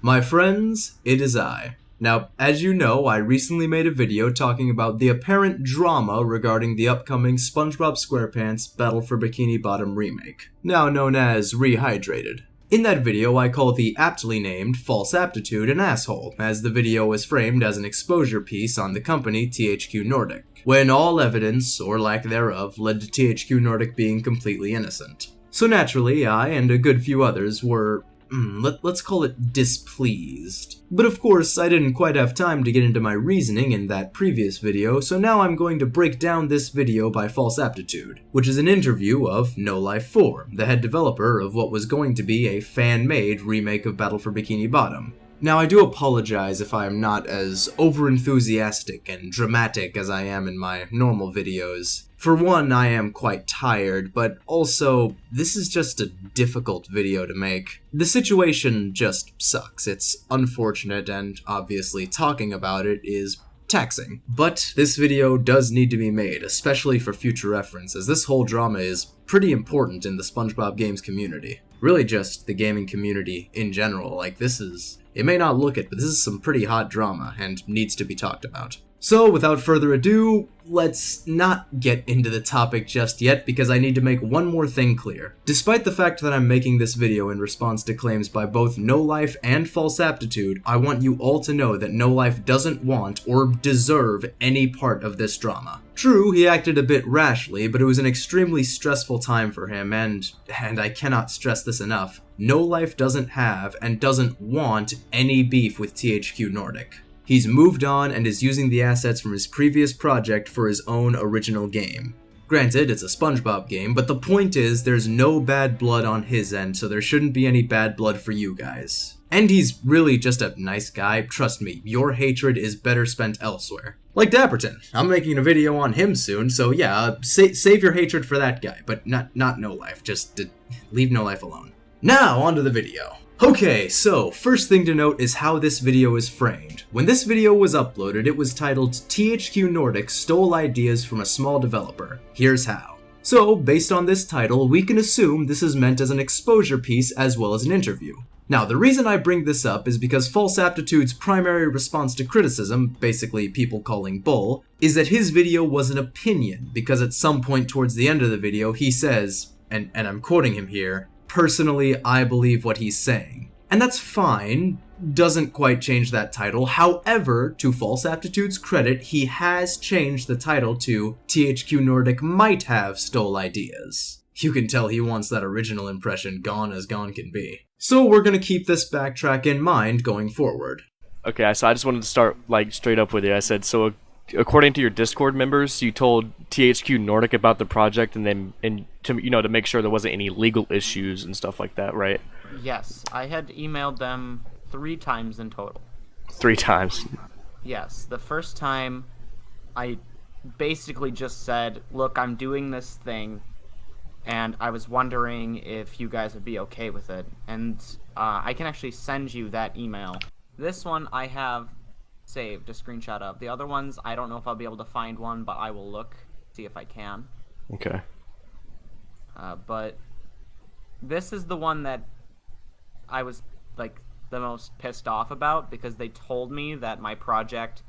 My friends, it is I. Now, as you know, I recently made a video talking about the apparent drama regarding the upcoming SpongeBob SquarePants Battle for Bikini Bottom remake, now known as Rehydrated. In that video, I call the aptly named FalseAptitude an asshole, as the video was framed as an exposure piece on the company THQNordic, when all evidence, or lack thereof, led to THQNordic being completely innocent. So naturally, I and a good few others were let's call it displeased. But of course, I didn't quite have time to get into my reasoning in that previous video, so now I'm going to break down this video by FalseAptitude, which is an interview of No Life 4, the head developer of what was going to be a fan-made remake of Battle for Bikini Bottom. Now, I do apologize if I am not as over-enthusiastic and dramatic as I am in my normal videos. For one, I am quite tired, but also, this is just a difficult video to make. The situation just sucks. It's unfortunate, and obviously talking about it is taxing. But this video does need to be made, especially for future reference, as this whole drama is pretty important in the SpongeBob games community. Really just the gaming community in general. It may not look it, but this is some pretty hot drama, and needs to be talked about. So, without further ado, let's not get into the topic just yet, because I need to make one more thing clear. Despite the fact that I'm making this video in response to claims by both No Life and FalseAptitude, I want you all to know that No Life doesn't want or deserve any part of this drama. True, he acted a bit rashly, but it was an extremely stressful time for him, and I cannot stress this enough, No Life doesn't have and doesn't want any beef with THQNordic. He's moved on and is using the assets from his previous project for his own original game. Granted, it's a SpongeBob game, but the point is there's no bad blood on his end, so there shouldn't be any bad blood for you guys. And he's really just a nice guy. Trust me, your hatred is better spent elsewhere. Like Dapperton. I'm making a video on him soon, so yeah, save your hatred for that guy, but not No Life. Just leave No Life alone. Now, onto the video. Okay, so first thing to note is how this video is framed. When this video was uploaded, it was titled THQNordic Stole Ideas from a Small Developer. Here's how. So, based on this title, we can assume this is meant as an exposure piece as well as an interview. Now, the reason I bring this up is because FalseAptitude's primary response to criticism, basically people calling bull, is that his video was an opinion, because at some point towards the end of the video he says, and I'm quoting him here, "Personally, I believe what he's saying." And that's fine, doesn't quite change that title. However, to FalseAptitude's credit, he has changed the title to THQNordic Might Have Stole Ideas. You can tell he wants that original impression gone as gone can be. So we're gonna keep this backtrack in mind going forward. Okay, so I just wanted to start straight up with you. I said, so according to your Discord members, you told THQNordic about the project and to make sure there wasn't any legal issues and stuff like that, right? Yes, I had emailed them 3 times in total. 3 times? Yes, the first time I basically just said, look, I'm doing this thing, and I was wondering if you guys would be okay with it. And I can actually send you that email. This one I have saved a screenshot of. The other ones, I don't know if I'll be able to find one, but I will look, see if I can. Okay. But this is the one that I was the most pissed off about, because they told me that my project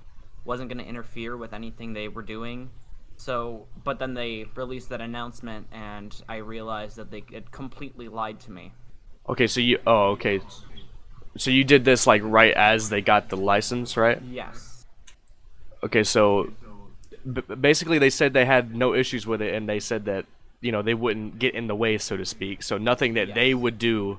wasn't going to interfere with anything they were doing. So, but then they released that announcement, and I realized that they had completely lied to me. Okay, so okay. So you did this right as they got the license, right? Yes. Okay, so basically they said they had no issues with it, and they said that they wouldn't get in the way, so to speak. So nothing that they would do,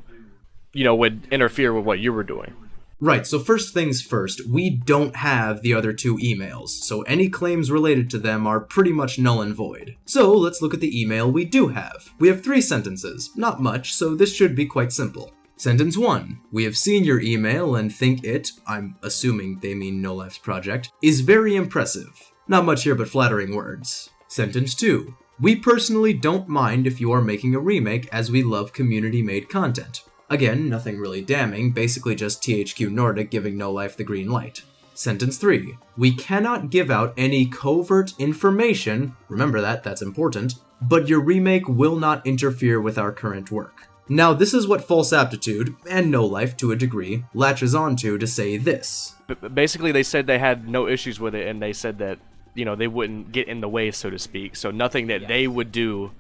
would interfere with what you were doing. Right, so first things first, we don't have the other 2 emails, so any claims related to them are pretty much null and void. So let's look at the email we do have. We have 3 sentences, not much, so this should be quite simple. Sentence 1. We have seen your email and think it, I'm assuming they mean No Life's project, is very impressive. Not much here but flattering words. Sentence 2. We personally don't mind if you are making a remake, as we love community-made content. Again, nothing really damning, basically just THQNordic giving No Life the green light. Sentence 3. We cannot give out any covert information, remember that, that's important, but your remake will not interfere with our current work. Now, this is what FalseAptitude, and No Life to a degree, latches onto to say this. Basically, they said they had no issues with it, and they said that, they wouldn't get in the way, so to speak. So nothing that they would do,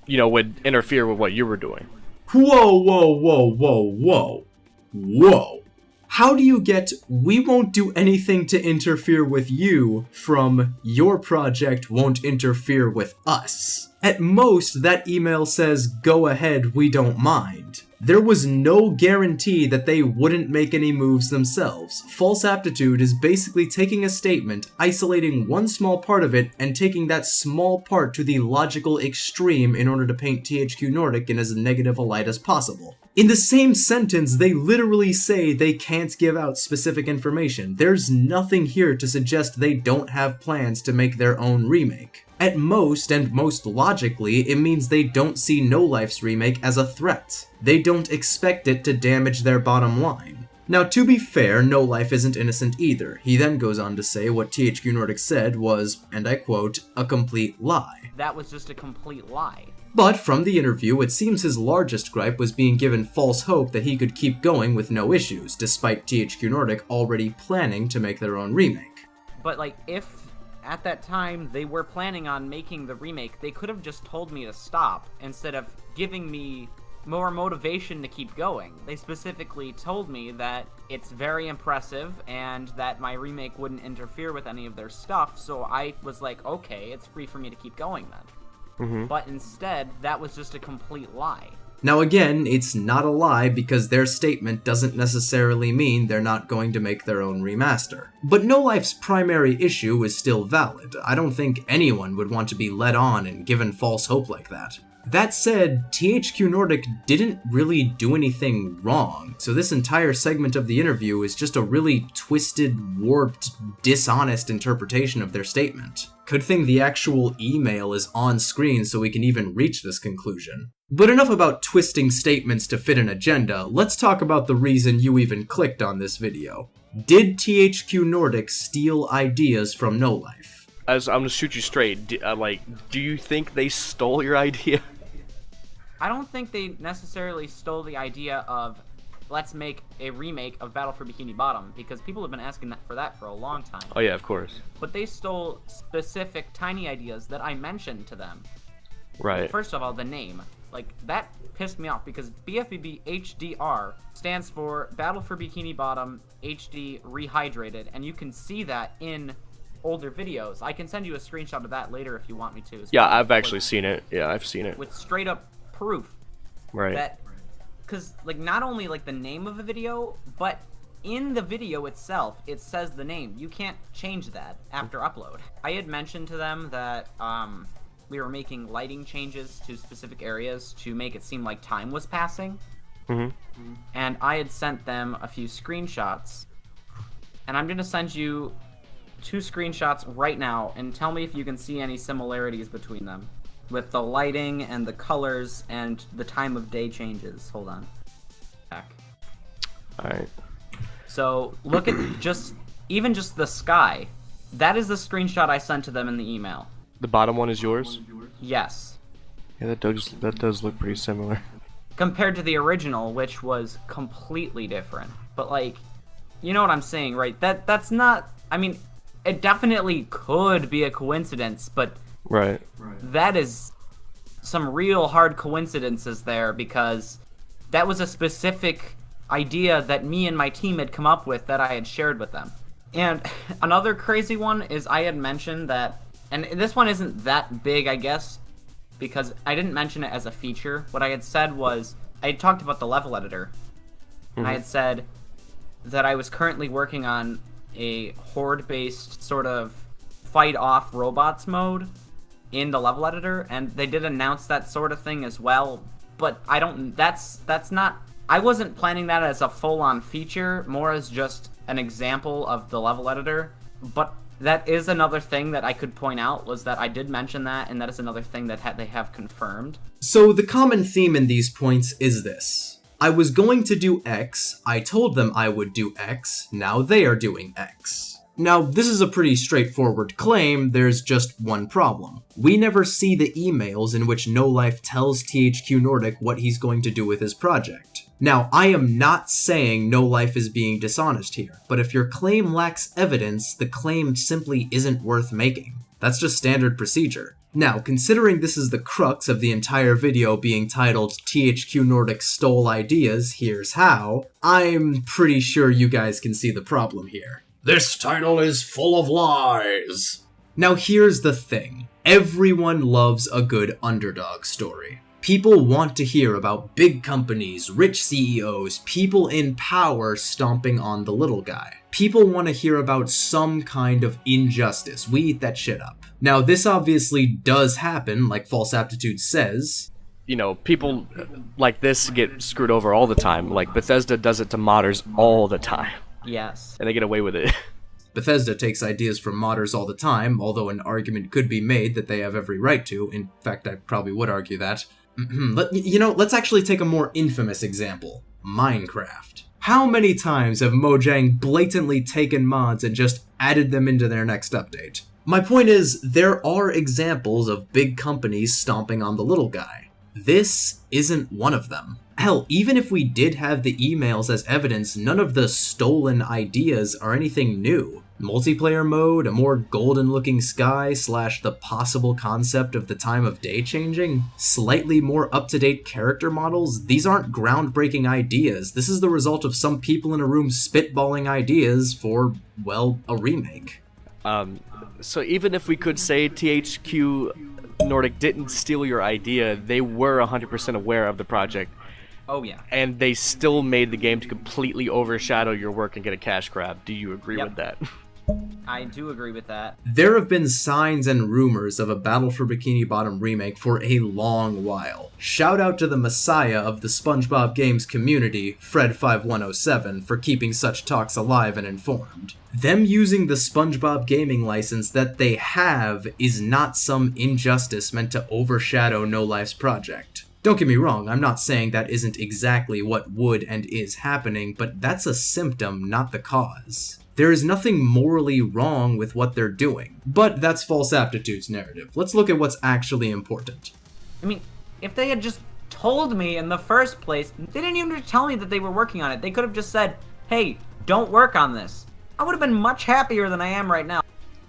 would interfere with what you were doing. Whoa, whoa, whoa, whoa, whoa. Whoa. How do you get, we won't do anything to interfere with you, from your project won't interfere with us? At most, that email says, go ahead, we don't mind. There was no guarantee that they wouldn't make any moves themselves. FalseAptitude is basically taking a statement, isolating one small part of it, and taking that small part to the logical extreme in order to paint THQNordic in as negative a light as possible. In the same sentence, they literally say they can't give out specific information. There's nothing here to suggest they don't have plans to make their own remake. At most, and most logically, it means they don't see No Life's remake as a threat. They don't expect it to damage their bottom line. Now, to be fair, No Life isn't innocent either. He then goes on to say what THQNordic said was, and I quote, a complete lie. That was just a complete lie. But from the interview, it seems his largest gripe was being given false hope that he could keep going with no issues, despite THQNordic already planning to make their own remake. But, if at that time they were planning on making the remake, they could have just told me to stop instead of giving me more motivation to keep going. They specifically told me that it's very impressive and that my remake wouldn't interfere with any of their stuff, so I was like, okay, it's free for me to keep going then. Mm-hmm. But instead, that was just a complete lie. Now again, it's not a lie because their statement doesn't necessarily mean they're not going to make their own remaster. But No Life's primary issue is still valid. I don't think anyone would want to be led on and given false hope like that. That said, THQNordic didn't really do anything wrong, so this entire segment of the interview is just a really twisted, warped, dishonest interpretation of their statement. Good thing the actual email is on screen so we can even reach this conclusion. But enough about twisting statements to fit an agenda, let's talk about the reason you even clicked on this video. Did THQNordic steal ideas from No Life? As I'm gonna shoot you straight, do you think they stole your idea? I don't think they necessarily stole the idea of, let's make a remake of Battle for Bikini Bottom, because people have been asking for that for a long time. Oh yeah, of course. But they stole specific tiny ideas that I mentioned to them. Right. First of all, the name. That pissed me off, because BFBB HDR stands for Battle for Bikini Bottom HD Rehydrated, and you can see that in older videos. I can send you a screenshot of that later if you want me to. Yeah, I've actually seen it. Yeah, I've seen it. With straight up proof. Right. That, because, not only, the name of a video, but in the video itself, it says the name. You can't change that after upload. I had mentioned to them that, we were making lighting changes to specific areas to make it seem like time was passing. Mm-hmm. And I had sent them a few screenshots. And I'm going to send you 2 screenshots right now and tell me if you can see any similarities between them with the lighting and the colors and the time of day changes. Hold on. Back. Alright. So look at even just the sky. That is the screenshot I sent to them in the email. The bottom one is yours? Yes. Yeah, that does look pretty similar. Compared to the original, which was completely different. But you know what I'm saying, right? That's not, it definitely could be a coincidence, but Right. that is some real hard coincidences there, because that was a specific idea that me and my team had come up with that I had shared with them. And another crazy one is I had mentioned that, and this one isn't that big, I guess, because I didn't mention it as a feature. What I had said was, I had talked about the level editor. And I had said that I was currently working on a horde-based sort of fight-off robots mode in the level editor, and they did announce that sort of thing as well, but that's not, I wasn't planning that as a full-on feature, more as just an example of the level editor, but that is another thing that I could point out, was that I did mention that, and that is another thing that they have confirmed. So the common theme in these points is this. I was going to do X, I told them I would do X, now they are doing X. Now, this is a pretty straightforward claim, there's just one problem. We never see the emails in which No Life tells THQNordic what he's going to do with his project. Now, I am not saying No Life is being dishonest here, but if your claim lacks evidence, the claim simply isn't worth making. That's just standard procedure. Now, considering this is the crux of the entire video being titled THQNordic Stole Ideas, Here's How, I'm pretty sure you guys can see the problem here. This title is full of lies! Now here's the thing. Everyone loves a good underdog story. People want to hear about big companies, rich CEOs, people in power stomping on the little guy. People want to hear about some kind of injustice. We eat that shit up. Now, this obviously does happen, like FalseAptitude says. You know, people like this get screwed over all the time. Like, Bethesda does it to modders all the time. Yes. And they get away with it. Bethesda takes ideas from modders all the time, although an argument could be made that they have every right to. In fact, I probably would argue that. Let's actually take a more infamous example. Minecraft. How many times have Mojang blatantly taken mods and just added them into their next update? My point is, there are examples of big companies stomping on the little guy. This isn't one of them. Hell, even if we did have the emails as evidence, none of the stolen ideas are anything new. Multiplayer mode, a more golden-looking sky / the possible concept of the time of day changing, slightly more up-to-date character models, these aren't groundbreaking ideas. This is the result of some people in a room spitballing ideas for, well, a remake. So even if we could say THQNordic didn't steal your idea, they were 100% aware of the project. Oh, yeah. And they still made the game to completely overshadow your work and get a cash grab. Do you agree with that? I do agree with that. There have been signs and rumors of a Battle for Bikini Bottom remake for a long while. Shout out to the messiah of the SpongeBob games community, Fred5107, for keeping such talks alive and informed. Them using the SpongeBob gaming license that they have is not some injustice meant to overshadow No Life's project. Don't get me wrong, I'm not saying that isn't exactly what would and is happening, but that's a symptom, not the cause. There is nothing morally wrong with what they're doing. But that's FalseAptitude's narrative. Let's look at what's actually important. I mean, if they had just told me in the first place, they didn't even tell me that they were working on it. They could have just said, hey, don't work on this. I would have been much happier than I am right now.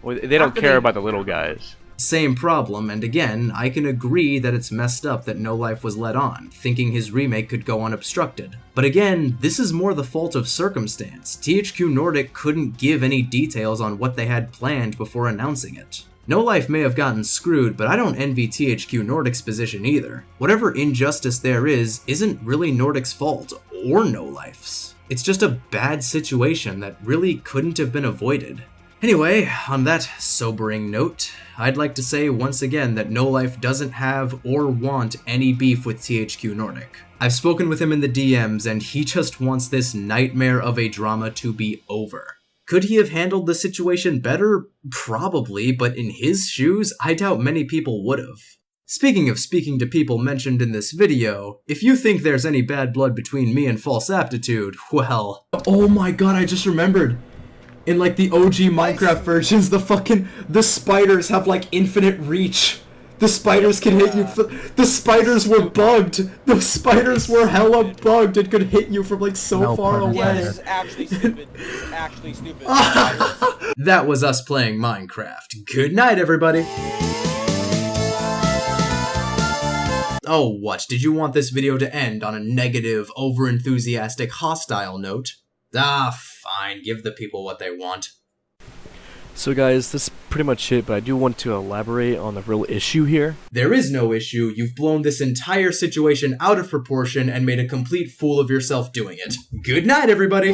Well, they don't care about the little guys. Same problem, and again, I can agree that it's messed up that No Life was let on, thinking his remake could go unobstructed. But again, this is more the fault of circumstance. THQNordic couldn't give any details on what they had planned before announcing it. No Life may have gotten screwed, but I don't envy THQNordic's position either. Whatever injustice there is, isn't really Nordic's fault, or No Life's. It's just a bad situation that really couldn't have been avoided. Anyway, on that sobering note, I'd like to say once again that No Life doesn't have or want any beef with THQNordic. I've spoken with him in the DMs and he just wants this nightmare of a drama to be over. Could he have handled the situation better? Probably, but in his shoes, I doubt many people would've. Speaking of speaking to people mentioned in this video, if you think there's any bad blood between me and FalseAptitude, well... Oh my god, I just remembered! In like the OG Minecraft versions, the spiders have like infinite reach. The spiders can hit you. The spiders were bugged. The spiders were hella bugged and could hit you from like so far away. Yeah, this is actually stupid. This is actually stupid. That was us playing Minecraft. Good night, everybody. Oh, what? Did you want this video to end on a negative, overenthusiastic, hostile note? Ah, fine. Give the people what they want. So guys, this is pretty much it, but I do want to elaborate on the real issue here. There is no issue. You've blown this entire situation out of proportion and made a complete fool of yourself doing it. Good night, everybody!